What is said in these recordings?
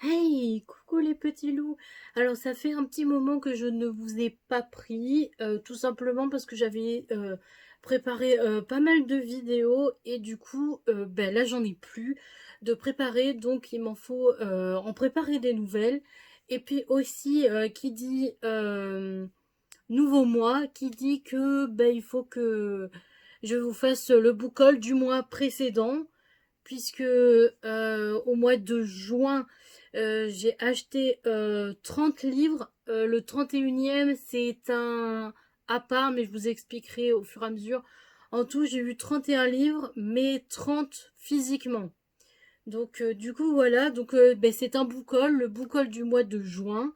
Hey, coucou les petits loups. Alors ça fait un petit moment que je ne vous ai pas pris, tout simplement parce que j'avais préparé pas mal de vidéos et du coup, ben là j'en ai plus de préparer, donc il m'en faut en préparer des nouvelles. Et puis aussi, qui dit nouveau mois, qui dit que ben il faut que je vous fasse le book haul du mois précédent puisque au mois de juin, j'ai acheté 30 livres. Le 31e, c'est un à part, mais je vous expliquerai au fur et à mesure. En tout, j'ai eu 31 livres, mais 30 physiquement. Donc, du coup, voilà. Donc, ben, c'est un book haul, le book haul du mois de juin.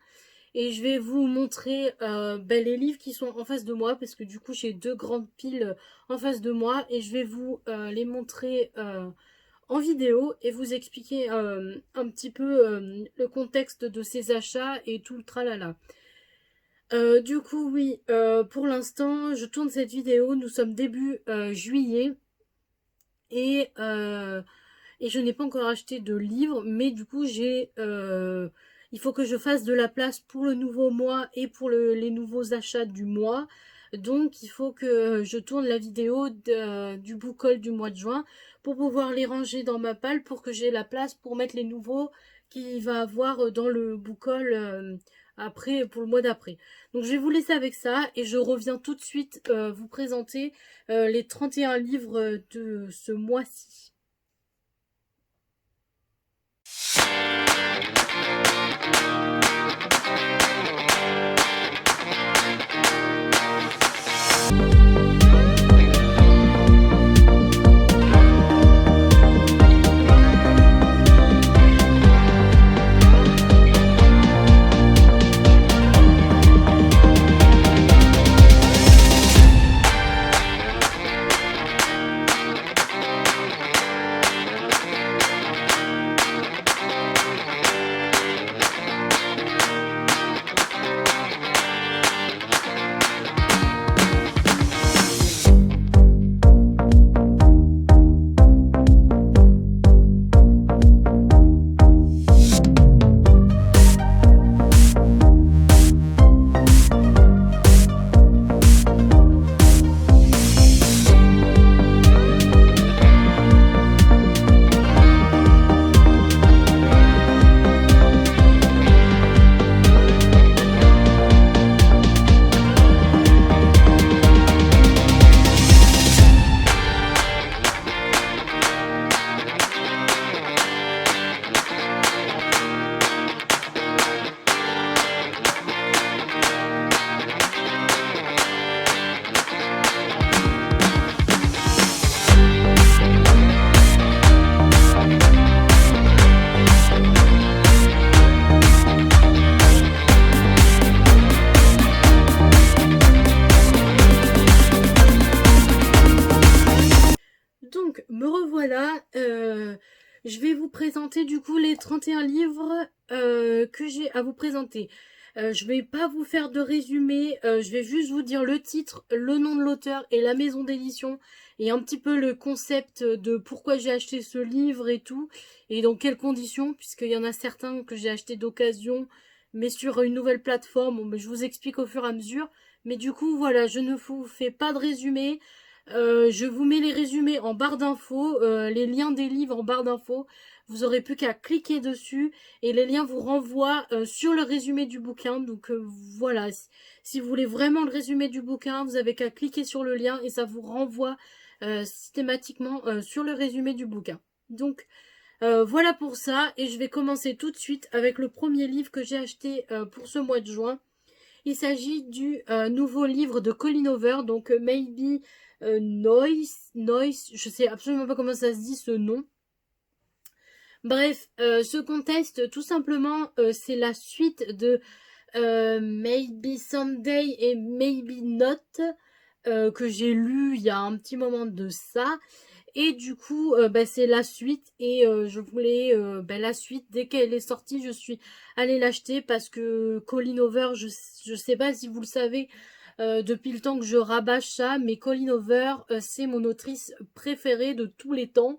Et je vais vous montrer ben, les livres qui sont en face de moi, parce que du coup, j'ai deux grandes piles en face de moi. Et je vais vous les montrer en vidéo et vous expliquer un petit peu le contexte de ces achats et tout le tralala. Du coup, oui, pour l'instant, je tourne cette vidéo. Nous sommes début juillet et, euh, et je n'ai pas encore acheté de livre, mais du coup, il faut que je fasse de la place pour le nouveau mois et pour les nouveaux achats du mois. Donc, il faut que je tourne la vidéo du book haul du mois de juin pour pouvoir les ranger dans ma palle pour que j'ai la place pour mettre les nouveaux qu'il va avoir dans le book haul après, pour le mois d'après. Donc, je vais vous laisser avec ça et je reviens tout de suite vous présenter les 31 livres de ce mois-ci. Donc, me revoilà. Je vais vous présenter du coup les 31 livres que j'ai à vous présenter. Je vais pas vous faire de résumé, je vais juste vous dire le titre, le nom de l'auteur et la maison d'édition et un petit peu le concept de pourquoi j'ai acheté ce livre et tout et dans quelles conditions, puisqu'il y en a certains que j'ai acheté d'occasion mais sur une nouvelle plateforme. Bon, mais je vous explique au fur et à mesure. Mais du coup, voilà, je ne vous fais pas de résumé. Je vous mets les résumés en barre d'infos, les liens des livres en barre d'infos. Vous aurez plus qu'à cliquer dessus et les liens vous renvoient sur le résumé du bouquin. Donc voilà, si vous voulez vraiment le résumé du bouquin, vous avez qu'à cliquer sur le lien et ça vous renvoie systématiquement sur le résumé du bouquin. Donc voilà pour ça et je vais commencer tout de suite avec le premier livre que j'ai acheté pour ce mois de juin. Il s'agit du nouveau livre de Colleen Hoover, donc Maybe Noise, je sais absolument pas comment ça se dit ce nom. Bref, ce contest, tout simplement, c'est la suite de Maybe Someday et Maybe Not, que j'ai lu il y a un petit moment de ça. Et du coup, bah, c'est la suite et je voulais bah, la suite. Dès qu'elle est sortie, je suis allée l'acheter parce que Colleen Hoover, je sais pas si vous le savez, depuis le temps que je rabâche ça, mais Colleen Hoover, c'est mon autrice préférée de tous les temps.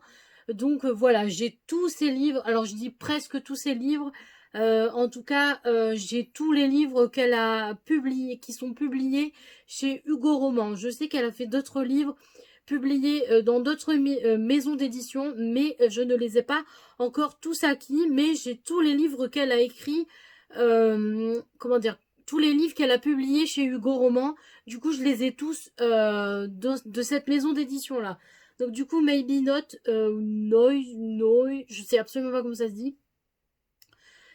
Donc voilà, j'ai tous ces livres. Alors je dis presque tous ces livres. En tout cas, j'ai tous les livres qu'elle a publiés, qui sont publiés chez Hugo Roman. Je sais qu'elle a fait d'autres livres publiés dans d'autres maisons d'édition, mais je ne les ai pas encore tous acquis. Mais j'ai tous les livres qu'elle a écrits, comment dire, tous les livres qu'elle a publiés chez Hugo Roman. Du coup, je les ai tous de cette maison d'édition là. Donc du coup, Maybe Not, Noi, je sais absolument pas comment ça se dit.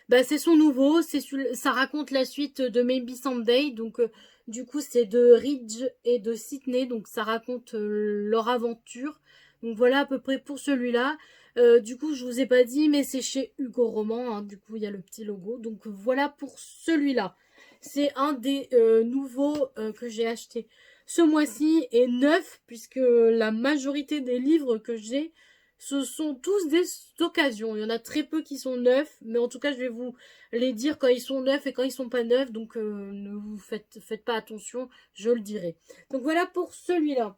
Bah, c'est son nouveau, ça raconte la suite de Maybe Someday, donc du coup c'est de Ridge et de Sydney, donc ça raconte leur aventure. Donc voilà à peu près pour celui-là. Du coup je vous ai pas dit, mais c'est chez Hugo Roman, hein, du coup il y a le petit logo. Donc voilà pour celui-là. C'est un des nouveaux que j'ai acheté ce mois-ci et neuf, puisque la majorité des livres que j'ai ce sont tous des occasions. Il y en a très peu qui sont neufs, mais en tout cas, je vais vous les dire quand ils sont neufs et quand ils sont pas neufs. Donc, ne vous faites pas attention, je le dirai. Donc, voilà pour celui-là.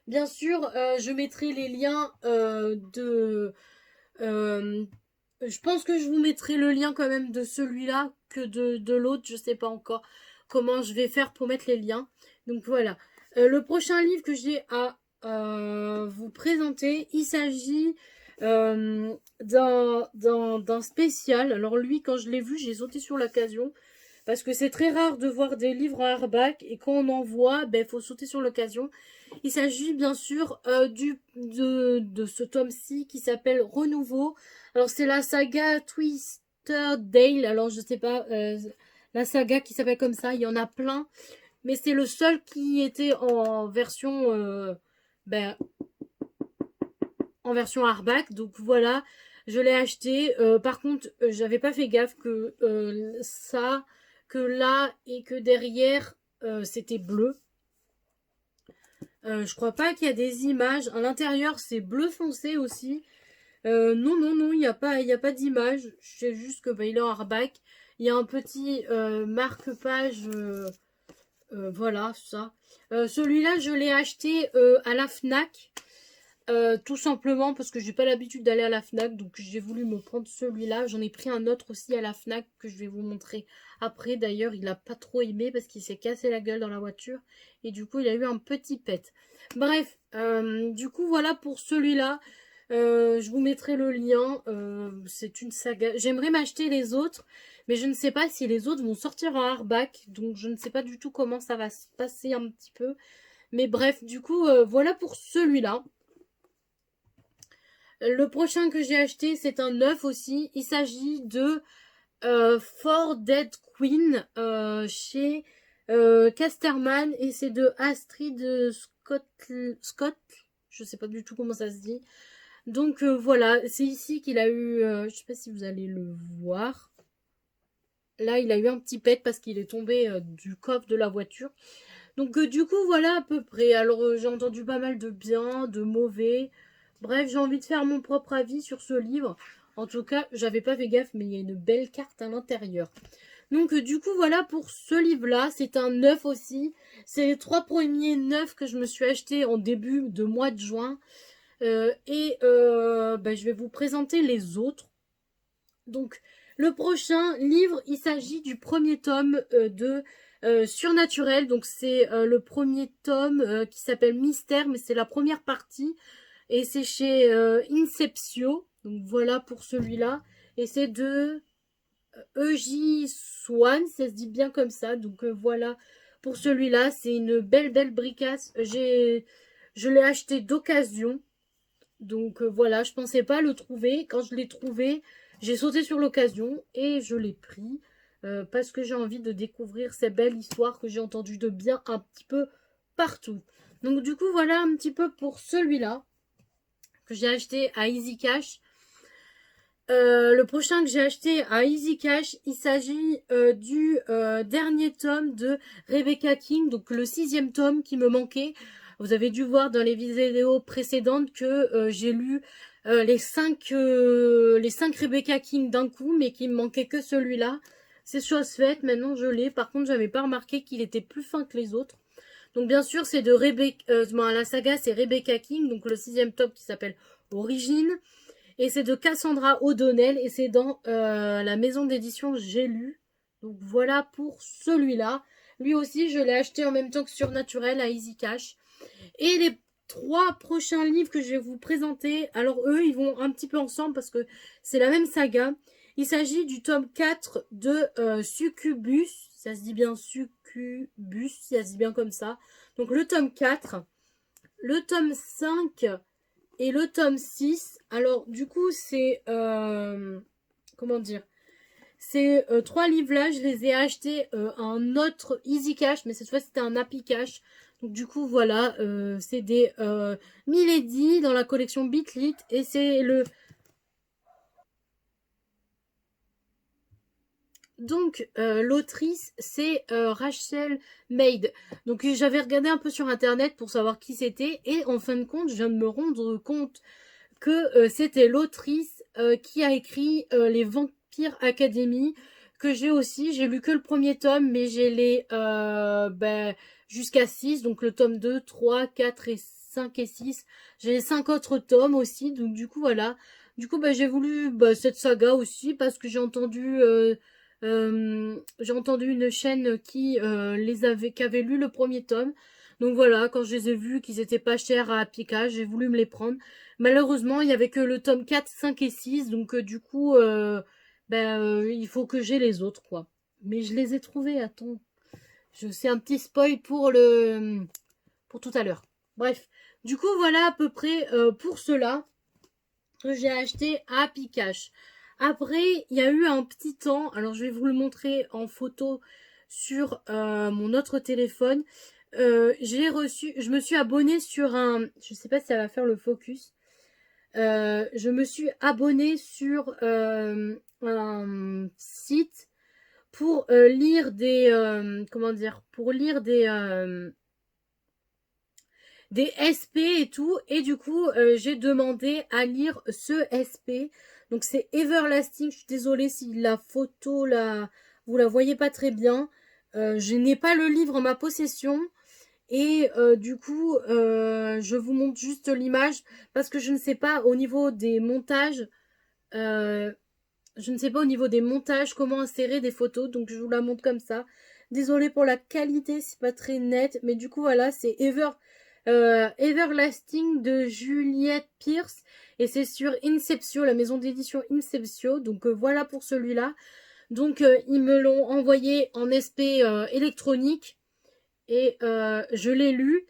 Bien sûr, je mettrai les liens je pense que je vous mettrai le lien quand même de celui-là que de l'autre. Je sais pas encore comment je vais faire pour mettre les liens. Donc, voilà. Le prochain livre que j'ai à vous présenter. Il s'agit d'un spécial. Alors lui, quand je l'ai vu, j'ai sauté sur l'occasion. Parce que c'est très rare de voir des livres en hardback. Et quand on en voit, ben, faut sauter sur l'occasion. Il s'agit bien sûr de ce tome-ci qui s'appelle Renouveau. Alors c'est la saga Twister Dale. Alors je sais pas, la saga qui s'appelle comme ça. Il y en a plein. Mais c'est le seul qui était en version ben, en version hardback. Donc voilà, je l'ai acheté. Par contre, j'avais pas fait gaffe que que là et que derrière, c'était bleu. Je crois pas qu'il y a des images. À l'intérieur, c'est bleu foncé aussi. Non, non, non, il n'y a pas d'image. Je sais juste que bah, il est en hardback. Il y a un petit marque-page. Voilà, ça. Celui-là, je l'ai acheté à la Fnac. Tout simplement parce que j'ai pas l'habitude d'aller à la Fnac, donc j'ai voulu me prendre celui-là. J'en ai pris un autre aussi à la Fnac que je vais vous montrer après. D'ailleurs, il a pas trop aimé parce qu'il s'est cassé la gueule dans la voiture et du coup il a eu un petit pet. Bref, du coup voilà pour celui-là. Je vous mettrai le lien. C'est une saga. J'aimerais m'acheter les autres, mais je ne sais pas si les autres vont sortir en hardback, donc je ne sais pas du tout comment ça va se passer un petit peu. Mais bref, du coup voilà pour celui-là. Le prochain que j'ai acheté, c'est un neuf aussi. Il s'agit de For Dead Queen chez Casterman et c'est de Astrid Scott. Je sais pas du tout comment ça se dit. Donc voilà, c'est ici qu'il a eu, je sais pas si vous allez le voir. Là, il a eu un petit pet parce qu'il est tombé du coffre de la voiture. Donc du coup, voilà à peu près. Alors j'ai entendu pas mal de bien, de mauvais. Bref, j'ai envie de faire mon propre avis sur ce livre. En tout cas, j'avais pas fait gaffe, mais il y a une belle carte à l'intérieur. Donc du coup, voilà pour ce livre-là. C'est un neuf aussi. C'est les 3 premiers neufs que je me suis acheté en début de mois de juin. Je vais vous présenter les autres. Donc, le prochain livre, il s'agit du premier tome de Surnaturel. Donc, c'est le premier tome qui s'appelle Mystère, mais c'est la première partie. Et c'est chez Inceptio. Donc, voilà pour celui-là. Et c'est de E.J. Swan, ça se dit bien comme ça. Donc, voilà pour celui-là. C'est une belle bricasse. Je l'ai acheté d'occasion. Donc voilà, je pensais pas le trouver. Quand je l'ai trouvé, j'ai sauté sur l'occasion et je l'ai pris parce que j'ai envie de découvrir ces belles histoires que j'ai entendues de bien un petit peu partout. Donc du coup, voilà un petit peu pour celui-là que j'ai acheté à Easy Cash. Le prochain que j'ai acheté à Easy Cash, il s'agit du dernier tome de Rebecca King, donc le 6e tome qui me manquait. Vous avez dû voir dans les vidéos précédentes que j'ai lu les 5 Rebecca King d'un coup, mais qu'il me manquait que celui-là. C'est chose faite, maintenant je l'ai. Par contre, j'avais pas remarqué qu'il était plus fin que les autres. Donc bien sûr, c'est de Rebecca, la saga c'est Rebecca King, donc le 6e tome qui s'appelle Origine. Et c'est de Cassandra O'Donnell et c'est dans la maison d'édition J'ai lu. Donc voilà pour celui-là. Lui aussi, je l'ai acheté en même temps que Surnaturel à Easy Cash. Et les 3 prochains livres que je vais vous présenter, alors eux, ils vont un petit peu ensemble parce que c'est la même saga. Il s'agit du tome 4 de Succubus. Ça se dit bien Succubus, ça se dit bien comme ça. Donc le tome 4, le tome 5 et le tome 6. Alors du coup, c'est... comment dire, ces 3 livres-là, je les ai achetés à un autre Easy Cash, mais cette fois c'était un Happy Cash. Donc du coup, voilà, c'est des Milady dans la collection Bitlit. Et c'est le... Donc, l'autrice, c'est Rachel Maid. Donc, j'avais regardé un peu sur Internet pour savoir qui c'était. Et en fin de compte, je viens de me rendre compte que c'était l'autrice qui a écrit les Vampire Academy, que j'ai aussi. J'ai lu que le premier tome, mais j'ai les jusqu'à 6, donc le tome 2, 3, 4 et 5 et 6. J'ai les 5 autres tomes aussi, donc du coup voilà. Du coup j'ai voulu cette saga aussi parce que j'ai entendu une chaîne qui avait lu le premier tome. Donc voilà, quand je les ai vus qu'ils étaient pas chers à Pika, j'ai voulu me les prendre. Malheureusement, il y avait que le tome 4, 5 et 6, donc du coup, il faut que j'ai les autres, quoi. Mais je les ai trouvés, attends. Je sais un petit spoil pour tout à l'heure. Bref, du coup, voilà à peu près pour cela que j'ai acheté à Happy Cash. Après, il y a eu un petit temps, alors je vais vous le montrer en photo sur mon autre téléphone. Je me suis abonnée sur je sais pas si ça va faire le focus. Je me suis abonnée sur un site pour lire comment dire, pour lire des SP et tout. Et du coup, j'ai demandé à lire ce SP. Donc c'est Everlasting. Je suis désolée si la photo, vous la voyez pas très bien. Je n'ai pas le livre en ma possession. Et du coup, je vous montre juste l'image parce que je ne sais pas au niveau des montages. Je ne sais pas au niveau des montages comment insérer des photos. Donc je vous la montre comme ça. Désolée pour la qualité, c'est pas très net. Mais du coup, voilà, c'est Everlasting de Juliette Pierce. Et c'est sur Inceptio, la maison d'édition Inceptio. Donc voilà pour celui-là. Donc ils me l'ont envoyé en SP électronique. Et je l'ai lu.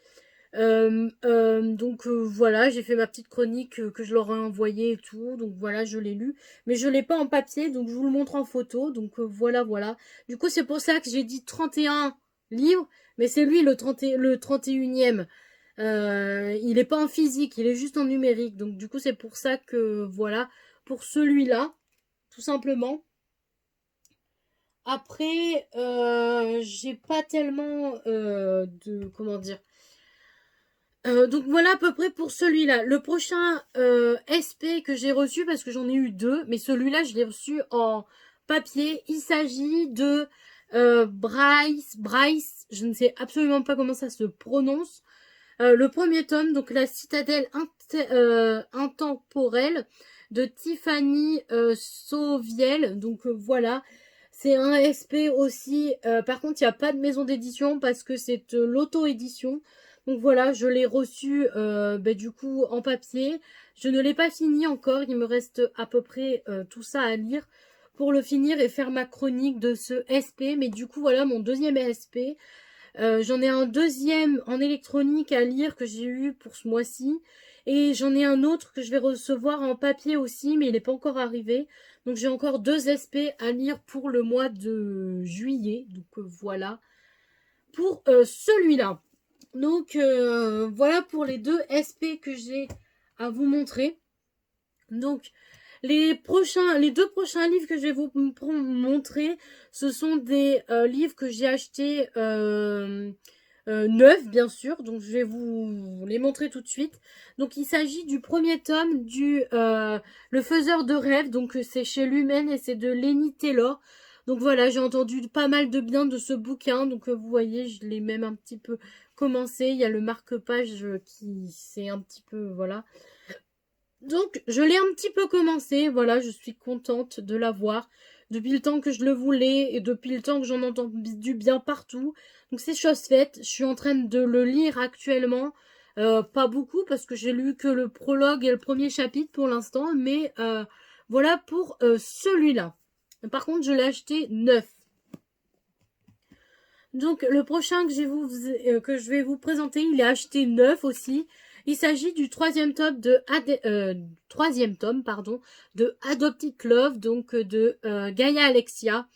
Donc voilà, j'ai fait ma petite chronique que je leur ai envoyée et tout. Donc voilà, je l'ai lu. Mais je l'ai pas en papier, donc je vous le montre en photo. Donc voilà, voilà. Du coup, c'est pour ça que j'ai dit 31 livres. Mais c'est lui le 31e. Il est pas en physique, il est juste en numérique. Donc du coup, c'est pour ça que voilà, pour celui-là, tout simplement. Après, j'ai pas tellement comment dire. Donc voilà à peu près pour celui-là. Le prochain SP que j'ai reçu, parce que j'en ai eu 2, mais celui-là je l'ai reçu en papier. Il s'agit de Bryce, je ne sais absolument pas comment ça se prononce. Le premier tome, donc la citadelle intemporelle de Tiffany Sauviel. Donc voilà, c'est un SP aussi. Par contre, il n'y a pas de maison d'édition parce que c'est l'auto-édition. Donc voilà, je l'ai reçu du coup en papier. Je ne l'ai pas fini encore. Il me reste à peu près tout ça à lire pour le finir et faire ma chronique de ce SP. Mais du coup, voilà mon deuxième SP. J'en ai un deuxième en électronique à lire que j'ai eu pour ce mois-ci. Et j'en ai un autre que je vais recevoir en papier aussi, mais il n'est pas encore arrivé. Donc j'ai encore 2 SP à lire pour le mois de juillet. Donc voilà pour celui-là. Donc voilà pour les 2 SP que j'ai à vous montrer. Donc les 2 prochains livres que je vais vous montrer, ce sont des livres que j'ai achetés neufs, bien sûr. Donc je vais vous les montrer tout de suite. Donc il s'agit du premier tome du Le Faiseur de rêves. Donc c'est chez Lumen et c'est de Lenny Taylor. Donc voilà, j'ai entendu pas mal de bien de ce bouquin. Donc vous voyez, je l'ai même un petit peu commencé. Il y a le marque-page qui c'est un petit peu, voilà. Donc, je l'ai un petit peu commencé. Voilà, je suis contente de l'avoir. Depuis le temps que je le voulais et depuis le temps que j'en entends du bien partout. Donc, c'est chose faite. Je suis en train de le lire actuellement. Pas beaucoup parce que j'ai lu que le prologue et le premier chapitre pour l'instant. Mais voilà pour celui-là. Par contre, je l'ai acheté neuf. Donc, le prochain que je vais vous présenter, il est acheté neuf aussi. Il s'agit du troisième tome de Adopted Love, donc de Gaia Alexia,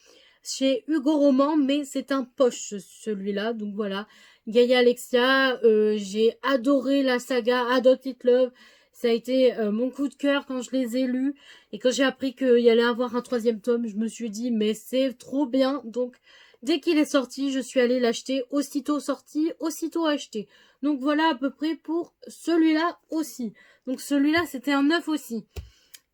chez Hugo Roman, mais c'est un poche celui-là, donc voilà. Gaia Alexia, j'ai adoré la saga Adopted Love, ça a été mon coup de cœur quand je les ai lus, et quand j'ai appris qu'il y allait avoir un troisième tome, je me suis dit, mais c'est trop bien, donc dès qu'il est sorti, je suis allée l'acheter, aussitôt sorti, aussitôt acheté. Donc voilà à peu près pour celui-là aussi. Donc celui-là, c'était un neuf aussi.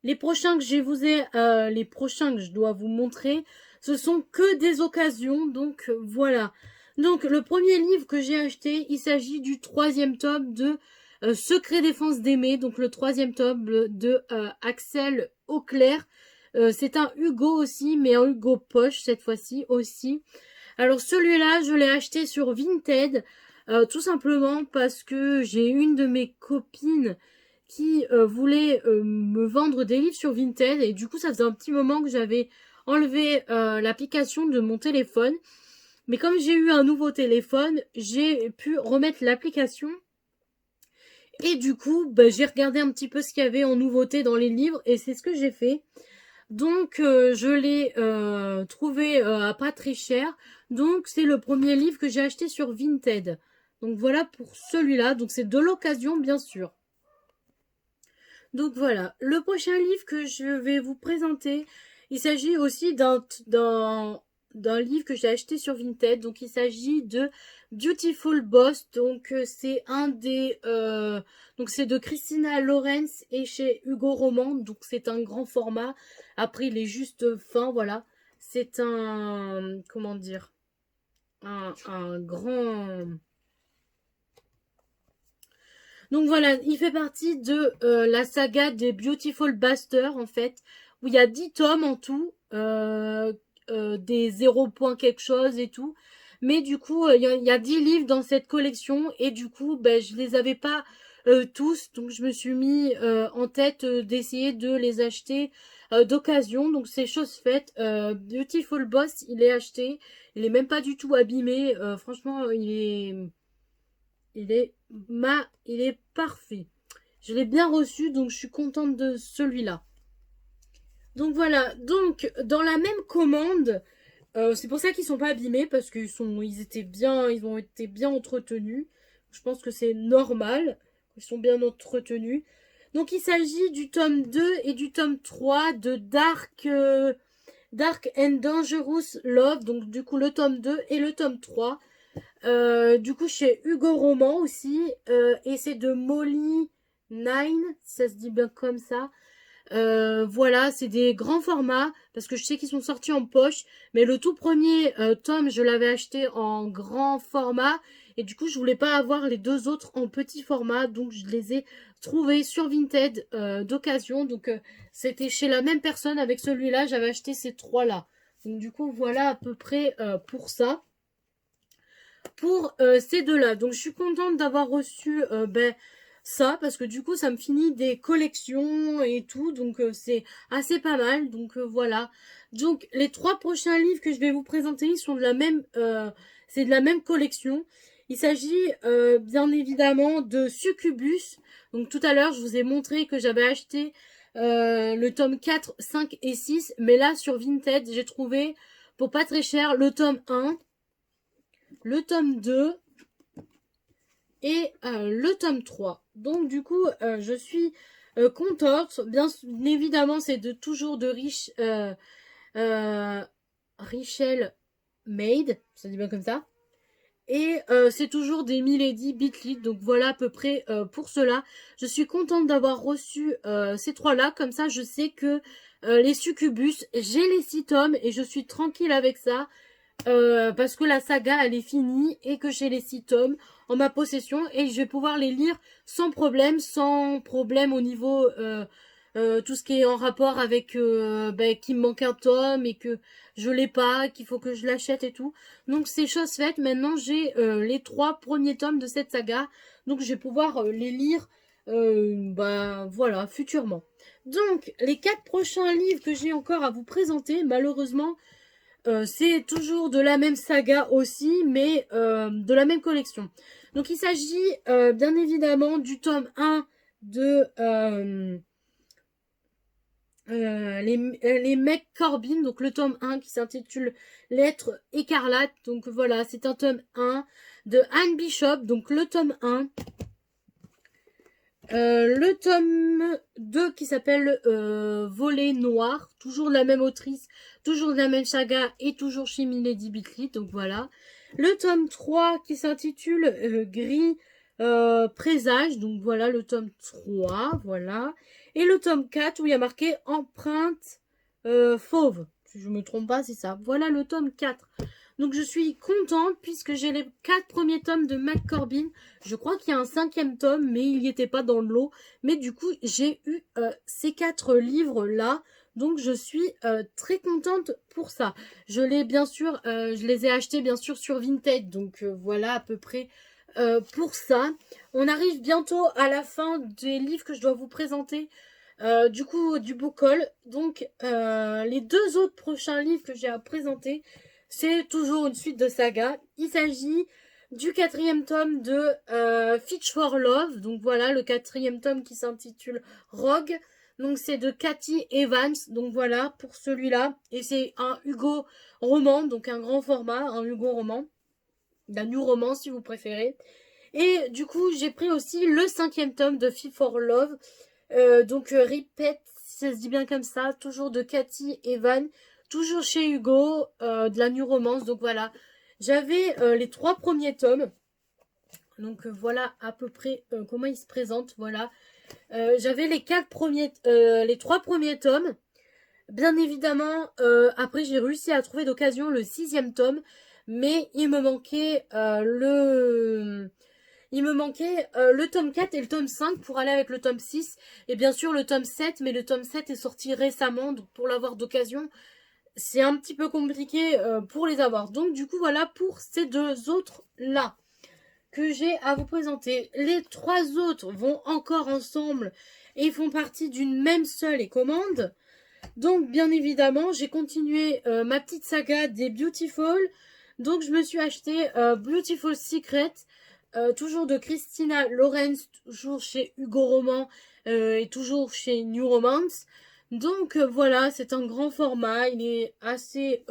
Les prochains que les prochains que je dois vous montrer, ce sont que des occasions. Donc voilà. Donc le premier livre que j'ai acheté, il s'agit du troisième tome de Secret défense d'aimer. Donc le troisième tome de Axel Auclair. C'est un Hugo aussi, mais un Hugo poche cette fois-ci aussi. Alors celui-là, je l'ai acheté sur Vinted, tout simplement parce que j'ai une de mes copines qui voulait me vendre des livres sur Vinted et du coup ça faisait un petit moment que j'avais enlevé l'application de mon téléphone. Mais comme j'ai eu un nouveau téléphone, j'ai pu remettre l'application. Et du coup, j'ai regardé un petit peu ce qu'il y avait en nouveauté dans les livres et c'est ce que j'ai fait. Donc je l'ai trouvé à pas très cher. Donc c'est le premier livre que j'ai acheté sur Vinted. Donc voilà pour celui-là. Donc c'est de l'occasion bien sûr. Donc voilà. Le prochain livre que je vais vous présenter, il s'agit aussi d'un livre que j'ai acheté sur Vinted. Donc il s'agit de Beautiful Boss. Donc c'est donc c'est de Christina Lorenz et chez Hugo Roman. Donc c'est un grand format. Après il est juste fin, voilà. C'est un comment dire, un grand. Donc voilà, il fait partie de la saga des Beautiful Basters en fait, où il y a 10 tomes en tout, des 0 point quelque chose et tout. Mais du coup, il y a 10 livres dans cette collection et du coup, je les avais pas tous, donc je me suis mis en tête d'essayer de les acheter d'occasion. Donc c'est chose faite. Beautiful Boss, il est acheté, il est même pas du tout abîmé. Franchement, il est il est parfait. Je l'ai bien reçu, donc je suis contente de celui-là. Donc voilà, donc dans la même commande, c'est pour ça qu'ils sont pas abîmés parce ils ont été bien entretenus. Je pense que c'est normal, ils sont bien entretenus. Donc il s'agit du tome 2 et du tome 3 de Dark and Dangerous Love. Donc du coup le tome 2 et le tome 3. Du coup chez Hugo Roman aussi. Et c'est de Molly Nine, ça se dit bien comme ça. Voilà, c'est des grands formats parce que je sais qu'ils sont sortis en poche, mais le tout premier tome, je l'avais acheté en grand format et du coup, je voulais pas avoir les deux autres en petit format, donc je les ai trouvés sur Vinted d'occasion. Donc c'était chez la même personne avec celui-là, j'avais acheté ces trois-là. Donc du coup, voilà à peu près pour ça. Pour ces deux-là. Donc je suis contente d'avoir reçu ça parce que du coup ça me finit des collections et tout, donc c'est assez pas mal. Donc voilà. Donc les trois prochains livres que je vais vous présenter, ils sont de la même c'est de la même collection. Il s'agit bien évidemment de Succubus. Donc tout à l'heure je vous ai montré que j'avais acheté le tome 4, 5 et 6, mais là sur Vinted j'ai trouvé pour pas très cher le tome 1, le tome 2 et le tome 3. Donc du coup, je suis contente. Bien évidemment, c'est toujours de Richel Maid, ça dit bien comme ça. Et c'est toujours des Milady Bitly. Donc voilà à peu près pour cela. Je suis contente d'avoir reçu ces trois-là. Comme ça, je sais que les Succubus, j'ai les 6 tomes et je suis tranquille avec ça. parce que la saga elle est finie et que j'ai les 6 tomes en ma possession et je vais pouvoir les lire sans problème au niveau tout ce qui est en rapport avec qu'il me manque un tome et que je l'ai pas, qu'il faut que je l'achète et tout. Donc c'est chose faite, maintenant j'ai les 3 premiers tomes de cette saga, donc je vais pouvoir les lire voilà, futurement. Donc les 4 prochains livres que j'ai encore à vous présenter, malheureusement c'est toujours de la même saga aussi, mais de la même collection. Donc il s'agit bien évidemment du tome 1 de les mecs Corbin, donc le tome 1 qui s'intitule Lettres écarlates. Donc voilà, c'est un tome 1 de Anne Bishop, donc le tome 1. Le tome 2 qui s'appelle Volet Noir, toujours de la même autrice, toujours de la même saga et toujours chez Milady Bitley, donc voilà. Le tome 3 qui s'intitule Gris Présage, donc voilà le tome 3, voilà. Et le tome 4 où il y a marqué Empreinte Fauve, si je me trompe pas, c'est ça. Voilà le tome 4. Donc je suis contente puisque j'ai les 4 premiers tomes de Mac Corbin. Je crois qu'il y a un 5e tome, mais il n'y était pas dans le lot. Mais du coup, j'ai eu ces 4 livres-là. Donc je suis très contente pour ça. Je les ai achetés bien sûr sur Vinted. Donc voilà à peu près pour ça. On arrive bientôt à la fin des livres que je dois vous présenter. Du coup, du book haul. Donc les 2 autres prochains livres que j'ai à présenter, c'est toujours une suite de saga. Il s'agit du 4e tome de Fitch for Love. Donc voilà, le 4e tome qui s'intitule Rogue. Donc c'est de Cathy Evans. Donc voilà, pour celui-là. Et c'est un Hugo roman, donc un grand format, un Hugo roman. D'un New Roman si vous préférez. Et du coup, j'ai pris aussi le 5e tome de Fitch for Love. Donc Repeat, si ça se dit bien comme ça, toujours de Cathy Evans. Toujours chez Hugo, de la New Romance. Donc voilà, j'avais les 3 premiers tomes. Donc voilà à peu près comment ils se présentent. Voilà, j'avais les 3 premiers tomes. Bien évidemment, après j'ai réussi à trouver d'occasion le 6e tome. Mais il me manquait le tome 4 et le tome 5 pour aller avec le tome 6. Et bien sûr le tome 7, mais le tome 7 est sorti récemment. Donc pour l'avoir d'occasion, c'est un petit peu compliqué pour les avoir. Donc du coup voilà pour ces 2 autres là que j'ai à vous présenter. Les 3 autres vont encore ensemble et font partie d'une même seule commande. Donc bien évidemment j'ai continué ma petite saga des Beautiful. Donc je me suis acheté Beautiful Secret, toujours de Christina Lorenz, toujours chez Hugo Roman et toujours chez New Romance. Donc voilà, c'est un grand format, il est assez...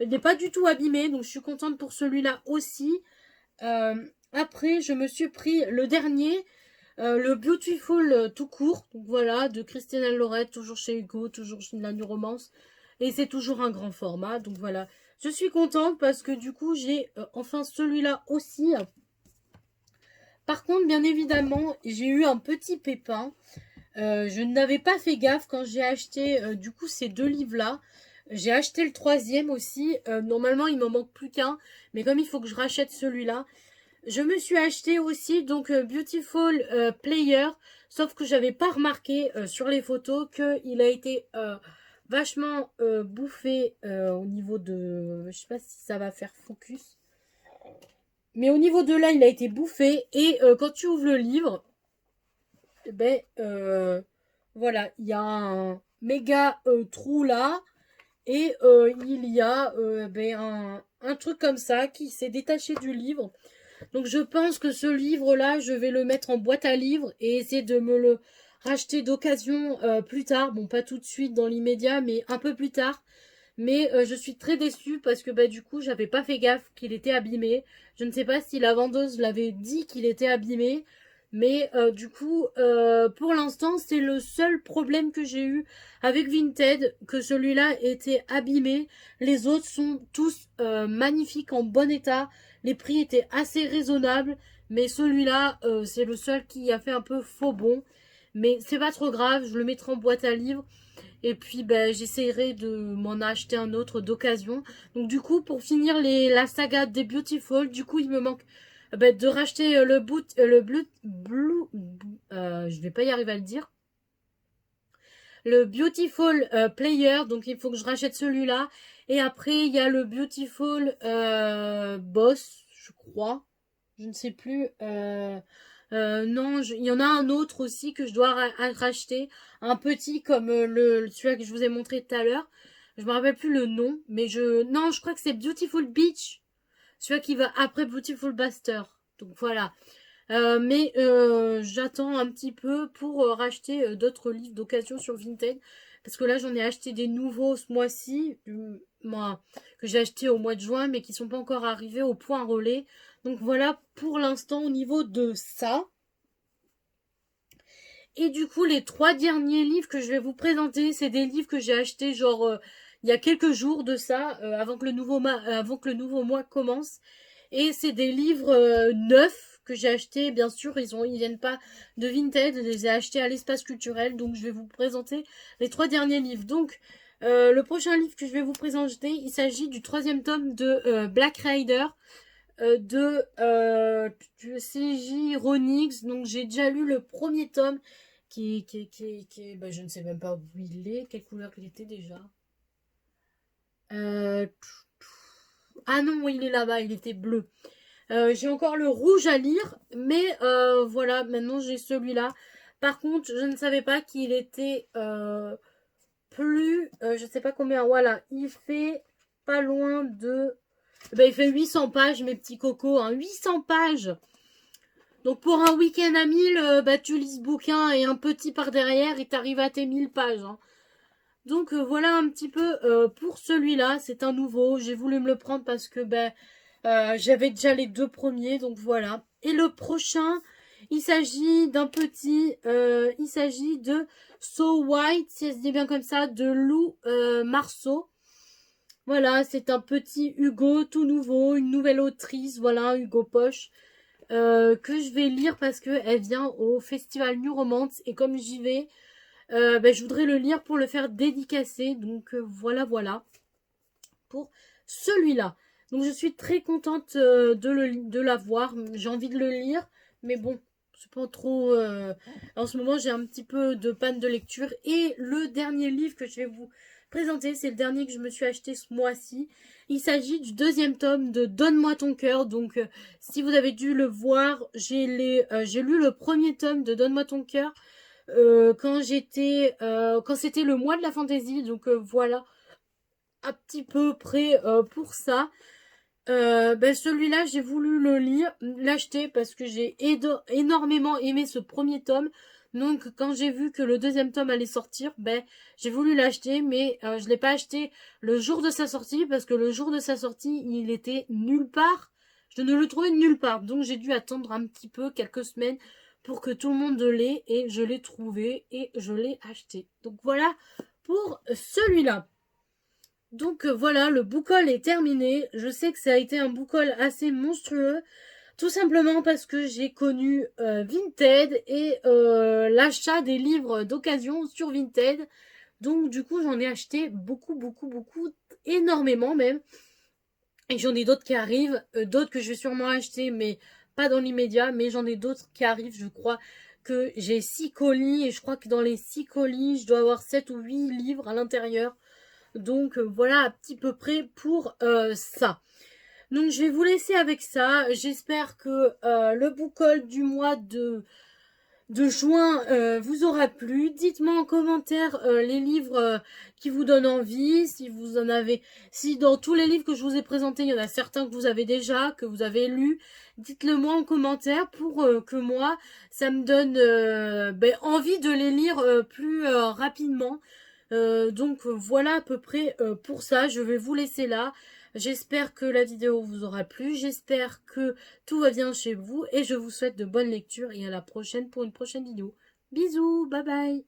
il n'est pas du tout abîmé, donc je suis contente pour celui-là aussi. Après, je me suis pris le dernier, le Beautiful tout court, donc voilà, de Christina Lorette, toujours chez Hugo, toujours chez la New Romance. Et c'est toujours un grand format, donc voilà. Je suis contente parce que du coup, j'ai enfin celui-là aussi. Par contre, bien évidemment, j'ai eu un petit pépin. Je n'avais pas fait gaffe quand j'ai acheté du coup ces 2 livres-là. J'ai acheté le 3e aussi. Normalement, il m'en manque plus qu'un. Mais comme il faut que je rachète celui-là, je me suis acheté aussi donc Beautiful Player. Sauf que j'avais pas remarqué sur les photos qu'il a été vachement bouffé au niveau de... Je sais pas si ça va faire focus. Mais au niveau de là, il a été bouffé. Et quand tu ouvres le livre... Ben, voilà, il y a un méga trou là. Et il y a un truc comme ça qui s'est détaché du livre. Donc je pense que ce livre-là, je vais le mettre en boîte à livres et essayer de me le racheter d'occasion plus tard. Bon, pas tout de suite dans l'immédiat, mais un peu plus tard. Mais je suis très déçue parce que du coup, j'avais pas fait gaffe qu'il était abîmé. Je ne sais pas si la vendeuse l'avait dit qu'il était abîmé. Mais du coup, pour l'instant, c'est le seul problème que j'ai eu avec Vinted, que celui-là était abîmé. Les autres sont tous magnifiques, en bon état. Les prix étaient assez raisonnables, mais celui-là, c'est le seul qui a fait un peu faux bon. Mais c'est pas trop grave, je le mettrai en boîte à livres. Et puis ben, j'essayerai de m'en acheter un autre d'occasion. Donc du coup, pour finir la saga des Beautiful, du coup il me manque ben, de racheter le je vais pas y arriver à le dire. Le Beautiful Player, donc il faut que je rachète celui-là. Et après, il y a le Beautiful Boss, je crois. Je ne sais plus. Non, il y en a un autre aussi que je dois racheter. Un petit comme celui que je vous ai montré tout à l'heure. Je me rappelle plus le nom, mais non, je crois que c'est Beautiful Beach. Celui qui va après Beautiful Buster. Donc voilà. Mais j'attends un petit peu pour racheter d'autres livres d'occasion sur Vinted. Parce que là, j'en ai acheté des nouveaux ce mois-ci, que j'ai acheté au mois de juin, mais qui sont pas encore arrivés au point relais. Donc voilà pour l'instant au niveau de ça. Et du coup, les 3 derniers livres que je vais vous présenter, c'est des livres que j'ai achetés genre il y a quelques jours de ça, avant que avant que le nouveau mois commence. Et c'est des livres neufs que j'ai achetés. Bien sûr, ils viennent pas de Vinted, je les ai achetés à l'espace culturel. Donc, je vais vous présenter les 3 derniers livres. Donc, le prochain livre que je vais vous présenter, il s'agit du 3e tome de Black Rider de CJ Ronix. Donc, j'ai déjà lu le premier tome bah, je ne sais même pas où il est, quelle couleur il était déjà. Ah non, il est là-bas, il était bleu. J'ai encore le rouge à lire, mais voilà, maintenant j'ai celui-là. Par contre, je ne savais pas qu'il était je ne sais pas combien, voilà, il fait pas loin de... Ben, il fait 800 pages, mes petits cocos, hein, 800 pages. Donc pour un week-end à 1000, bah, tu lis ce bouquin et un petit par derrière, il t'arrive à tes 1000 pages. Hein. Donc voilà un petit peu pour celui-là, c'est un nouveau. J'ai voulu me le prendre parce que ben, j'avais déjà les 2 premiers, donc voilà. Et le prochain, il s'agit il s'agit de So White, si elle se dit bien comme ça, de Lou Marceau. Voilà, c'est un petit Hugo tout nouveau, une nouvelle autrice, voilà, Hugo Poche, que je vais lire parce qu'elle vient au festival New Romance et comme j'y vais, je voudrais le lire pour le faire dédicacer. Donc voilà pour celui-là. Donc je suis très contente de l'avoir. J'ai envie de le lire, mais bon, c'est pas trop... En ce moment, j'ai un petit peu de panne de lecture. Et le dernier livre que je vais vous présenter, c'est le dernier que je me suis acheté ce mois-ci. Il s'agit du 2e tome de Donne-moi ton cœur. Donc si vous avez dû le voir, j'ai lu le 1er tome de Donne-moi ton cœur quand c'était le mois de la fantaisie. Donc voilà un petit peu près pour ça. Celui-là, j'ai voulu l'acheter parce que j'ai énormément aimé ce premier tome. Donc, quand j'ai vu que le 2e tome allait sortir, j'ai voulu l'acheter, mais je l'ai pas acheté le jour de sa sortie parce que le jour de sa sortie, il était nulle part. Je ne le trouvais nulle part. Donc, j'ai dû attendre un petit peu, quelques semaines, pour que tout le monde l'ait et je l'ai trouvé et je l'ai acheté. Donc, voilà pour celui-là. Donc voilà, le book haul est terminé. Je sais que ça a été un book haul assez monstrueux. Tout simplement parce que j'ai connu Vinted et l'achat des livres d'occasion sur Vinted. Donc du coup j'en ai acheté beaucoup, énormément même. Et j'en ai d'autres qui arrivent, d'autres que je vais sûrement acheter, mais pas dans l'immédiat. Mais j'en ai d'autres qui arrivent, je crois que j'ai 6 colis. Et je crois que dans les 6 colis, je dois avoir 7 ou 8 livres à l'intérieur. Donc voilà à petit peu près pour ça. Donc je vais vous laisser avec ça. J'espère que le book haul du mois de juin vous aura plu. Dites-moi en commentaire les livres qui vous donnent envie. Si vous en avez, si dans tous les livres que je vous ai présentés, il y en a certains que vous avez déjà, que vous avez lus. Dites-le moi en commentaire pour que moi, ça me donne envie de les lire plus rapidement. Donc voilà à peu près pour ça. Je vais vous laisser là. J'espère que la vidéo vous aura plu. J'espère que tout va bien chez vous. Et je vous souhaite de bonnes lectures. Et à la prochaine pour une prochaine vidéo. Bisous, bye bye.